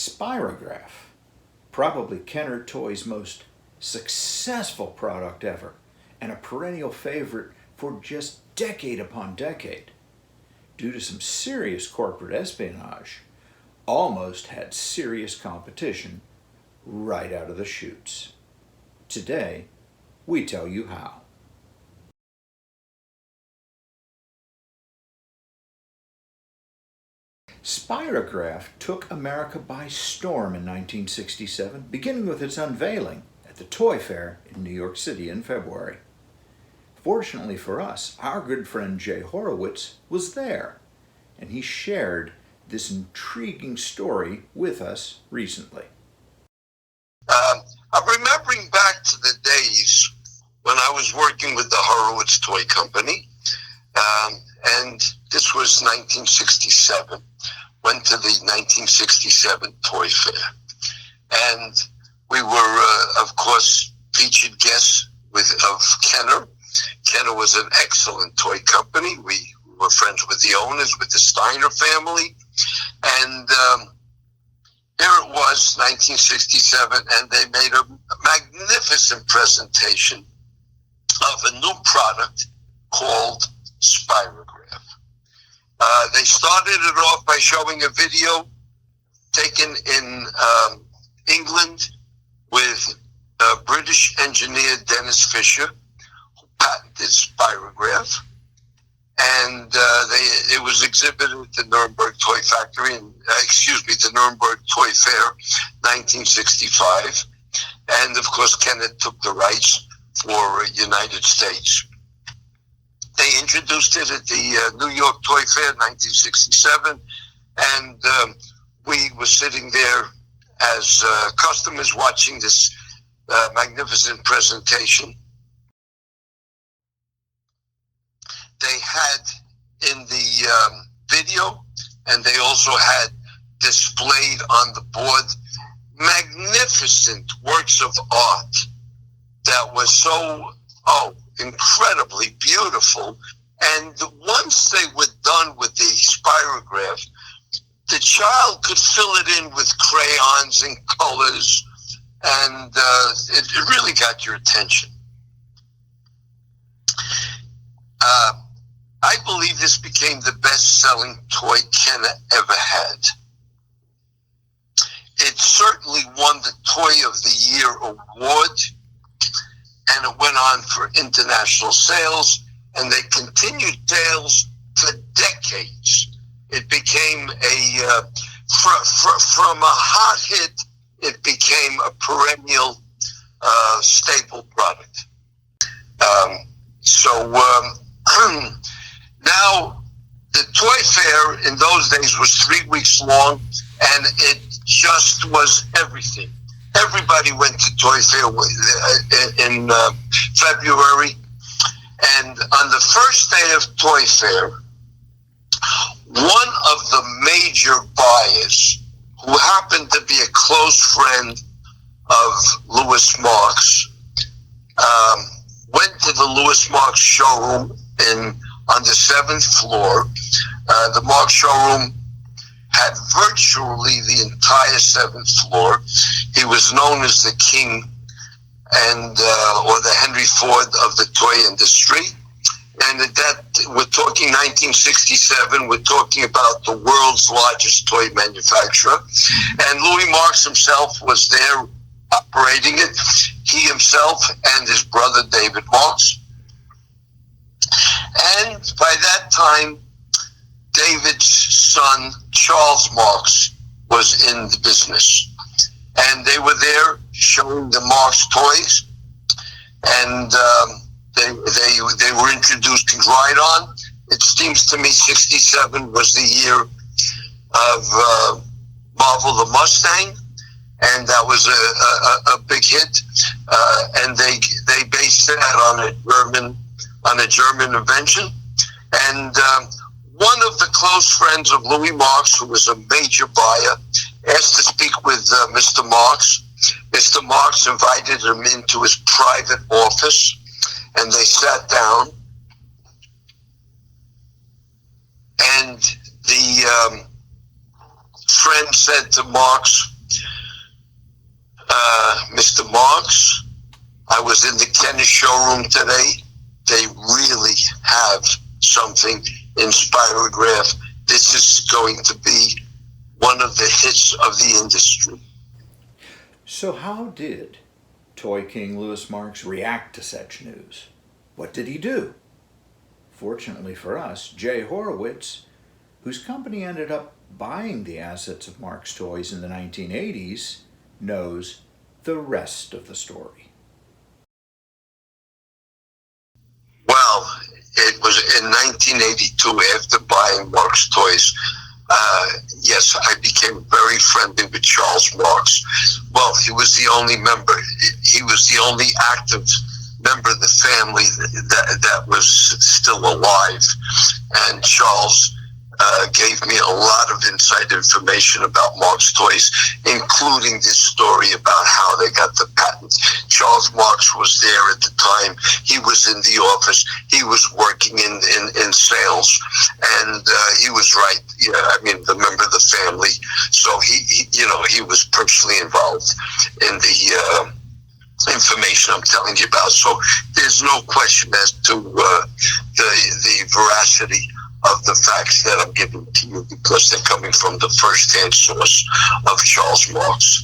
Spyrograph, probably Kenner Toy's most successful product ever, and a perennial favorite for just decade upon decade, due to some serious corporate espionage, almost had serious competition right out of the chutes. Today, we tell you how. Spyrograph took America by storm in 1967, beginning with its unveiling at the Toy Fair in New York City in February. Fortunately for us, our good friend Jay Horowitz was there, and he shared this intriguing story with us recently. I'm remembering back to the days when I was working with the Horowitz Toy Company, and this was 1967. Went to the 1967 Toy Fair, and we were, of course, featured guests of Kenner. Kenner was an excellent toy company. We were friends with the owners, with the Steiner family, and here it was, 1967, and they made a magnificent presentation of a new product called Spyrograph. They started it off by showing a video taken in England with British engineer Dennis Fisher, who patented Spyrograph, and it was exhibited at the Nuremberg Toy Factory, the Nuremberg Toy Fair, 1965, and of course Kenneth took the rights for United States. They introduced it at the New York Toy Fair, 1967, and we were sitting there as customers watching this magnificent presentation. They had in the video, and they also had displayed on the board magnificent works of art that was so, incredibly beautiful. And once they were done with the Spyrograph, the child could fill it in with crayons and colors, and it really got your attention. I believe this became the best-selling toy Kenner ever had. It certainly won the Toy of the Year award, and it went on for international sales, and they continued sales for decades. It became from a hot hit, it became a perennial staple product. Now, the Toy Fair in those days was 3 weeks long, and it just was everything. Everybody went to Toy Fair in February, and on the first day of Toy Fair, one of the major buyers, who happened to be a close friend of Louis Marks, went to the Louis Marks showroom on the 7th floor. The Marks showroom had virtually the entire 7th floor. He was known as the king or the Henry Ford of the toy industry. And we're talking 1967, we're talking about the world's largest toy manufacturer. And Louis Marks himself was there operating it, he himself and his brother David Marks. And by that time, David's son, Charles Marks, was in the business. And they were there showing the Marks toys. And they were introducing right on. It seems to me 67 was the year of Marvel the Mustang. And that was a big hit. And they based that on a German invention. And one of the close friends of Louis Marks, who was a major buyer, asked to speak with Mr. Marks. Mr. Marks invited him into his private office, and they sat down. And the friend said to Marks, Mr. Marks, I was in the Kenner showroom today. They really have something in Spyrograph. This is going to be one of the hits of the industry. So how did Toy King Louis Marks react to such news? What did he do? Fortunately for us, Jay Horowitz, whose company ended up buying the assets of Marks Toys in the 1980s, knows the rest of the story. Well, it was in 1982, after buying Marks Toys. Yes, I became very friendly with Charles Marks. Well, he was the only member. He was the only active member of the family that was still alive. And Charles gave me a lot of inside information about Marks Toys, including this story about how they got the patent. Charles Marks was there at the time. He was in the office. He was working in sales, and he was right. Yeah, I mean, the member of the family. So he was personally involved in the information I'm telling you about. So there's no question as to the veracity of the facts that I'm giving to you, because they're coming from the first-hand source of Charles Marks.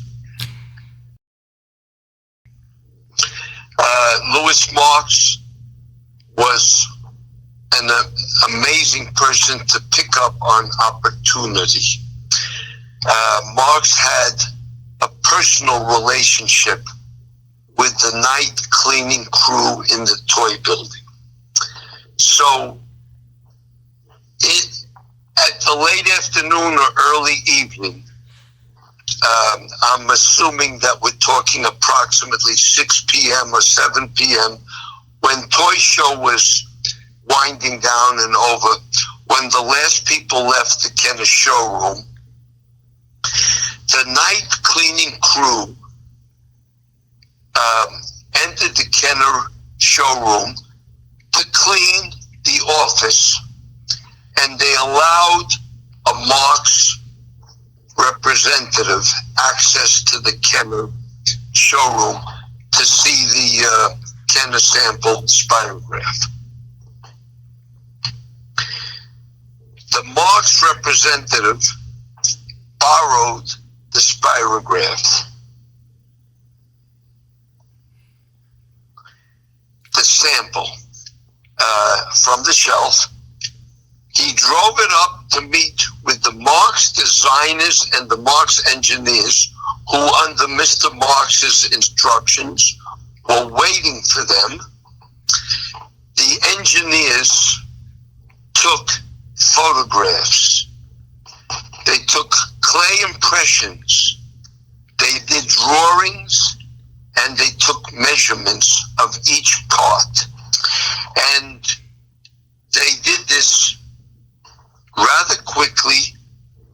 Louis Marks was an amazing person to pick up on opportunity. Marks had a personal relationship with the night cleaning crew in the toy building. So at the late afternoon or early evening, I'm assuming that we're talking approximately 6 p.m. or 7 p.m., when Toy Show was winding down and over, when the last people left the Kenner showroom, the night cleaning crew entered the Kenner showroom to clean the office, and they allowed a Marks representative access to the Kenner showroom to see the Kenner sample Spyrograph. The Marks representative borrowed the Spyrograph. The sample from the shelf. He drove it up to meet with the Marks designers and the Marks engineers, who under Mr. Marks's instructions were waiting for them. The engineers took photographs. They took clay impressions. They did drawings, and they took measurements of each part. And they did this rather quickly.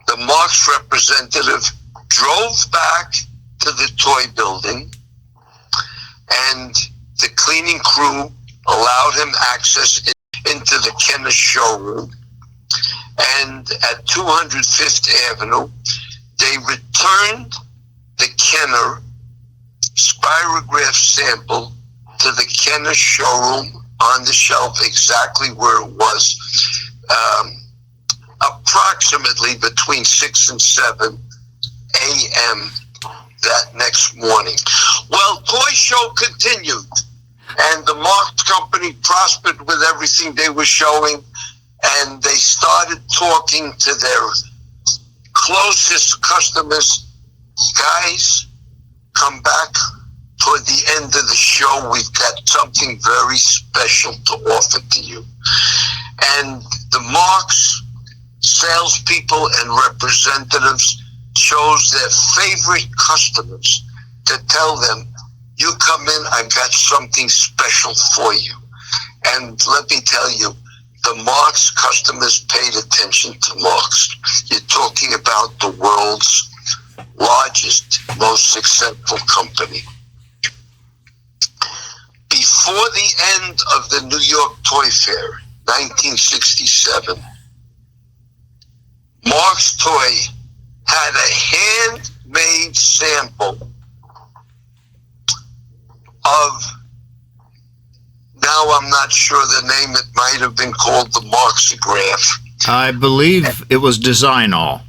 The Marks representative drove back to the toy building, and the cleaning crew allowed him access into the Kenner showroom. And at 205th Avenue, they returned the Kenner Spyrograph sample to the Kenner showroom on the shelf, exactly where it was, approximately between 6 and 7 a.m. that next morning. Well, Toy Show continued, and the Marks company prospered with everything they were showing, and they started talking to their closest customers. Guys, come back toward the end of the show. We've got something very special to offer to you. And the Marks salespeople and representatives chose their favorite customers to tell them, you come in, I've got something special for you. And let me tell you, the Marks customers paid attention to Marks. You're talking about the world's largest, most successful company. Before the end of the New York Toy Fair, 1967, Marks Toy had a handmade sample of, now I'm not sure the name, it might have been called the Marxograph. I believe it was Designol.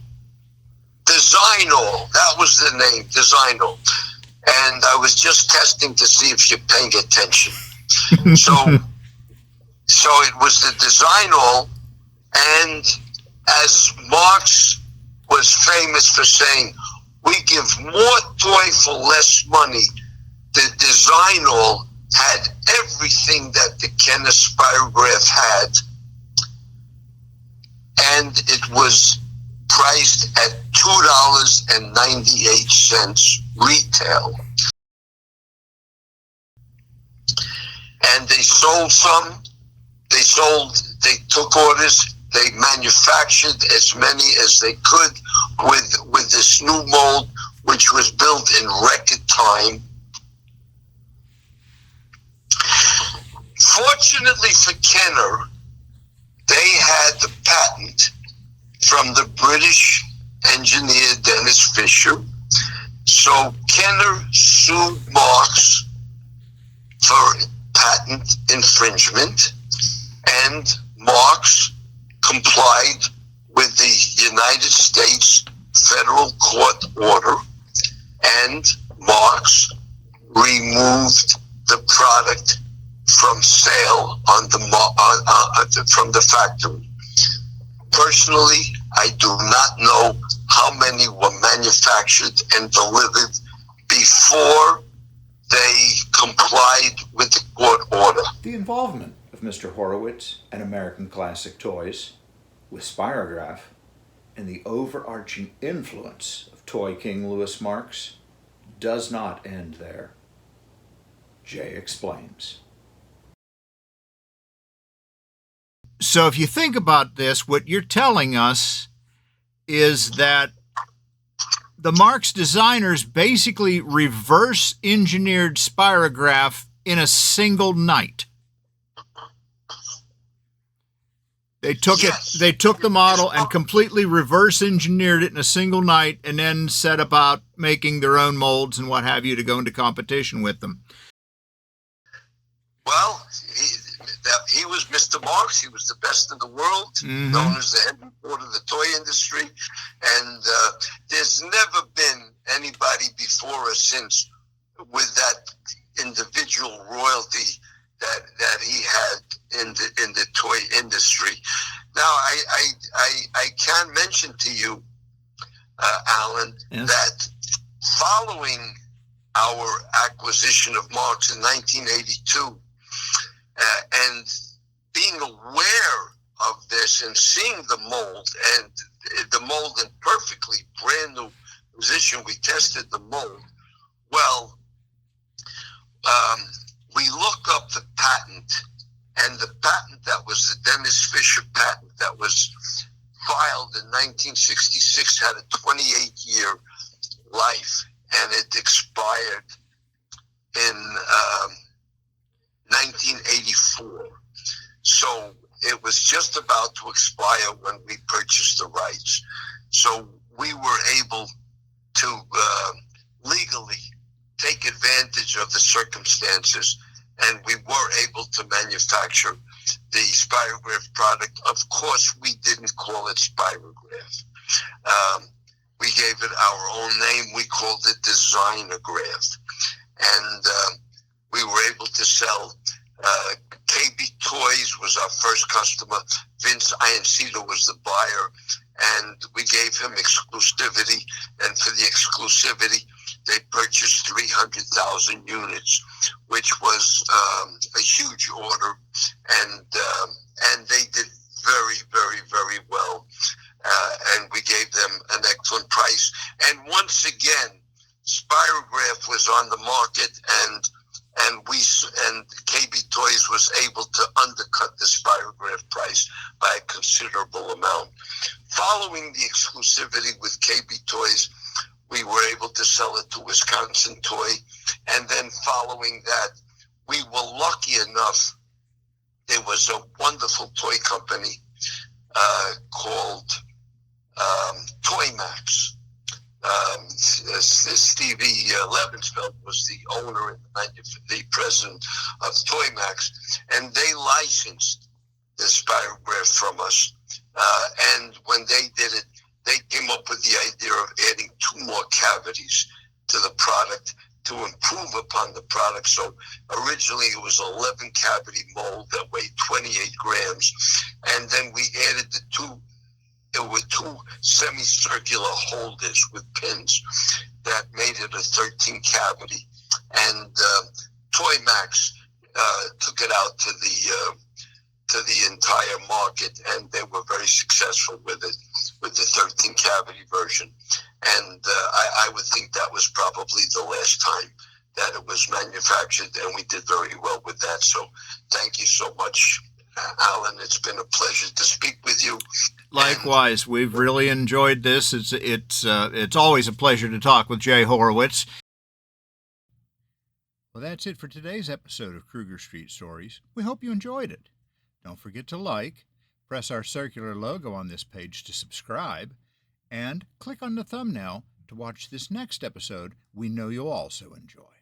Designol, that was the name, Designol. And I was just testing to see if you're paying attention. So it was the Designol, and as Marx was famous for saying, we give more toy for less money, the Designol had everything that the Kenner Spyrograph had, and it was priced at $2.98 retail. And they sold some, they took orders, they manufactured as many as they could with this new mold, which was built in record time. Fortunately for Kenner, they had the patent from the British engineer Dennis Fisher. So Kenner sued Marx for patent infringement, and Marx complied with the United States federal court order, and Marx removed the product from sale from the factory. Personally, I do not know how many were manufactured and delivered before they complied with the court order. The involvement of Mr. Horowitz and American Classic Toys with Spyrograph and the overarching influence of Toy King Louis Marx does not end there. Jay explains. So if you think about this, what you're telling us is that the Marx designers basically reverse engineered Spyrograph in a single night. They took they took the model and completely reverse engineered it in a single night, and then set about making their own molds and what have you to go into competition with them. Well, he was Mr. Marx. He was the best in the world, known as the head report of the toy industry. And there's never been anybody before or since with that individual royalty that he had in the toy industry. Now, I can mention to you, Allan, that following our acquisition of Marx in 1982, and being aware of this and seeing the mold, and the mold in perfectly brand new position, we tested the mold. Well, we look up the patent, and the patent that was the Dennis Fisher patent that was filed in 1966 had a 28-year life, and it expired in 1984. So it was just about to expire when we purchased the rights. So we were able to legally take advantage of the circumstances, and we were able to manufacture the Spyrograph product. Of course, we didn't call it Spyrograph. We gave it our own name. We called it Designograph. And we were able to sell. KB Toys was our first customer. Vince Iancito was the buyer, and we gave him exclusivity. And for the exclusivity, they purchased 300,000 units, which was a huge order, and they did very, very, very well. And we gave them an excellent price. And once again, Spyrograph was on the market, and KB Toys was able to undercut the Spyrograph price by a considerable amount. Following the exclusivity with KB Toys, we were able to sell it to Wisconsin Toy, and then following that, we were lucky enough. There was a wonderful toy company called Toy Max, Stevie Lebensfeld was the owner and the president of Toymax, and they licensed the Spyrograph from us. And when they did it, they came up with the idea of adding 2 more cavities to the product to improve upon the product. So originally it was 11 cavity mold that weighed 28 grams, and then we added the 2 semicircular holders with pins that made it a 13 cavity. And Toymax took it out to the entire market, and they were very successful with it, with the 13 cavity version. And I would think that was probably the last time that it was manufactured, and we did very well with that. So thank you so much, Allan. It's been a pleasure to speak with you. Likewise, we've really enjoyed this. It's always a pleasure to talk with Jay Horowitz. Well, that's it for today's episode of Kruger Street Stories. We hope you enjoyed it. Don't forget to like, press our circular logo on this page to subscribe, and click on the thumbnail to watch this next episode we know you'll also enjoy.